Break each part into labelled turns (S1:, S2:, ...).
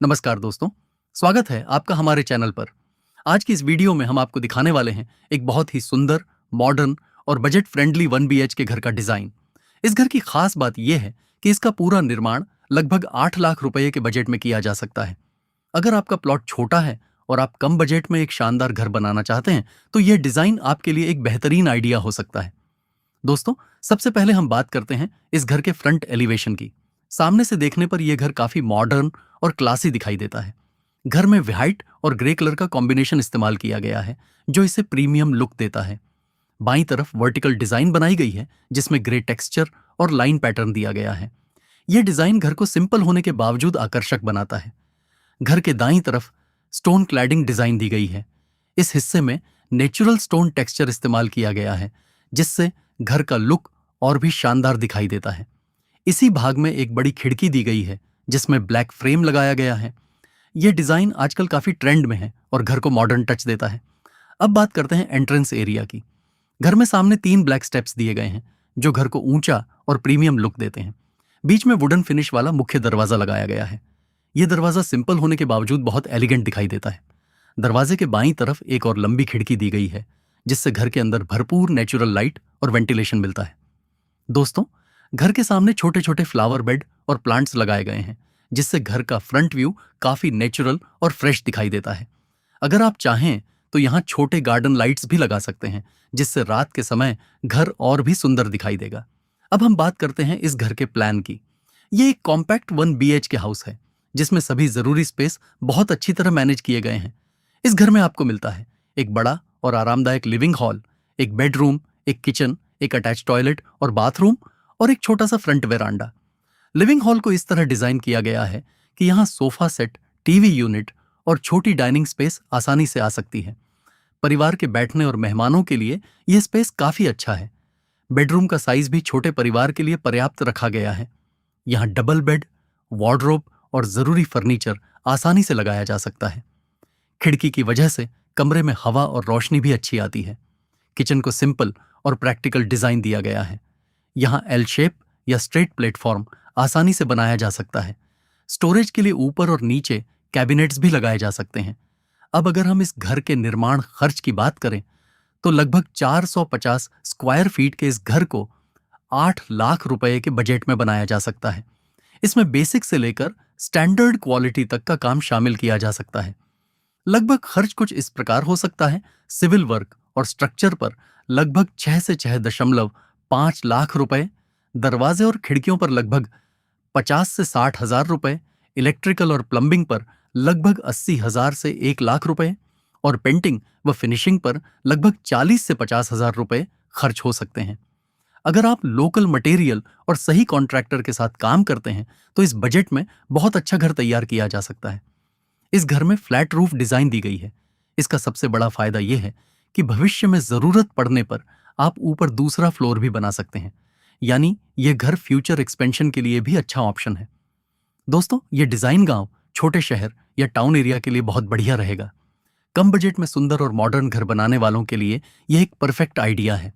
S1: नमस्कार दोस्तों, स्वागत है आपका हमारे चैनल पर। आज की इस वीडियो में हम आपको दिखाने वाले हैं एक बहुत ही सुंदर, मॉडर्न और बजट फ्रेंडली 1 BH के घर का डिजाइन। इस घर की खास बात यह है कि इसका पूरा निर्माण लगभग 8 लाख रुपए के बजट में किया जा सकता है। अगर आपका प्लॉट छोटा है और आप कम बजट में एक शानदार घर बनाना चाहते हैं, तो यह डिजाइन आपके लिए एक बेहतरीन आइडिया हो सकता है। दोस्तों, सबसे पहले हम बात करते हैं इस घर के फ्रंट एलिवेशन की। सामने से देखने पर यह घर काफी मॉडर्न और क्लासी दिखाई देता है। घर में व्हाइट और ग्रे कलर का कॉम्बिनेशन इस्तेमाल किया गया है, जो इसे प्रीमियम लुक देता है। बाईं तरफ वर्टिकल डिजाइन बनाई गई है, जिसमें ग्रे टेक्सचर और लाइन पैटर्न दिया गया है। यह डिजाइन घर को सिंपल होने के बावजूद आकर्षक बनाता है। घर के दाईं तरफ स्टोन क्लैडिंग डिजाइन दी गई है। इस हिस्से में नेचुरल स्टोन टेक्सचर इस्तेमाल किया गया है, जिससे घर का लुक और भी शानदार दिखाई देता है। इसी भाग में एक बड़ी खिड़की दी गई है, जिसमें ब्लैक फ्रेम लगाया गया है। यह डिजाइन आजकल काफी ट्रेंड में है और घर को मॉडर्न टच देता है। अब बात करते हैं एंट्रेंस एरिया की। घर में सामने 3 ब्लैक स्टेप्स दिए गए हैं, जो घर को ऊंचा और प्रीमियम लुक देते हैं। बीच में वुडन फिनिश वाला मुख्य दरवाजा लगाया गया है। यह दरवाजा सिंपल होने के बावजूद बहुत एलिगेंट दिखाई देता है। दरवाजे के बाईं तरफ एक और लंबी खिड़की दी गई है, जिससे घर के अंदर भरपूर नेचुरल लाइट और वेंटिलेशन मिलता है। दोस्तों, घर के सामने छोटे छोटे फ्लावर बेड और प्लांट्स लगाए गए हैं, जिससे घर का फ्रंट व्यू काफी नेचुरल और फ्रेश दिखाई देता है। अगर आप चाहें तो यहाँ छोटे गार्डन लाइट्स भी लगा सकते हैं, जिससे रात के समय घर और भी सुंदर दिखाई देगा। अब हम बात करते हैं इस घर के प्लान की। ये एक कॉम्पैक्ट 1 BH हाउस है, जिसमें सभी जरूरी स्पेस बहुत अच्छी तरह मैनेज किए गए हैं। इस घर में आपको मिलता है एक बड़ा और आरामदायक लिविंग हॉल, एक बेडरूम, एक किचन, एक अटैच टॉयलेट और बाथरूम और एक छोटा सा फ्रंट वेरांडा। लिविंग हॉल को इस तरह डिजाइन किया गया है कि यहाँ सोफा सेट, टीवी यूनिट और छोटी डाइनिंग स्पेस आसानी से आ सकती है। परिवार के बैठने और मेहमानों के लिए यह स्पेस काफी अच्छा है। बेडरूम का साइज भी छोटे परिवार के लिए पर्याप्त रखा गया है। यहाँ डबल बेड, वार्डरोब और जरूरी फर्नीचर आसानी से लगाया जा सकता है। खिड़की की वजह से कमरे में हवा और रोशनी भी अच्छी आती है। किचन को सिंपल और प्रैक्टिकल डिजाइन दिया गया है। यहाँ एल शेप या स्ट्रेट प्लेटफॉर्म आसानी से बनाया जा सकता है। स्टोरेज के लिए ऊपर और नीचे कैबिनेट्स भी लगाए जा सकते हैं। अब अगर हम इस घर के निर्माण खर्च की बात करें, तो लगभग 450 स्क्वायर फीट के इस घर को 8 लाख रुपए के बजट में बनाया जा सकता है। इसमें बेसिक से लेकर स्टैंडर्ड क्वालिटी तक का काम शामिल किया जा सकता है। लगभग खर्च कुछ इस प्रकार हो सकता है। सिविल वर्क और स्ट्रक्चर पर लगभग 6 से 6.5 लाख रुपए, दरवाजे और खिड़कियों पर लगभग 50 से 60 हजार रुपए, इलेक्ट्रिकल और प्लम्बिंग पर लगभग 80 हजार से 1 लाख रुपए और पेंटिंग व फिनिशिंग पर लगभग 40 से 50 हजार रुपए खर्च हो सकते हैं। अगर आप लोकल मटेरियल और सही कॉन्ट्रैक्टर के साथ काम करते हैं, तो इस बजट में बहुत अच्छा घर तैयार किया जा सकता है। इस घर में फ्लैट रूफ डिजाइन दी गई है। इसका सबसे बड़ा फायदा यह है कि भविष्य में जरूरत पड़ने पर आप ऊपर दूसरा फ्लोर भी बना सकते हैं, यानी यह घर फ्यूचर एक्सपेंशन के लिए भी अच्छा ऑप्शन है। दोस्तों, यह डिजाइन गांव, छोटे शहर या टाउन एरिया के लिए बहुत बढ़िया रहेगा। कम बजट में सुंदर और मॉडर्न घर बनाने वालों के लिए यह एक परफेक्ट आइडिया है।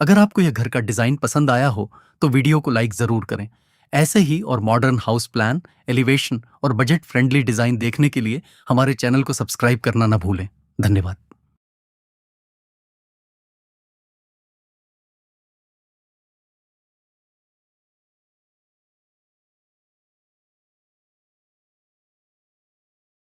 S1: अगर आपको यह घर का डिजाइन पसंद आया हो, तो वीडियो को लाइक जरूर करें। ऐसे ही और मॉडर्न हाउस प्लान, एलिवेशन और बजट फ्रेंडली डिजाइन देखने के लिए हमारे चैनल को सब्सक्राइब करना ना भूलें। धन्यवाद।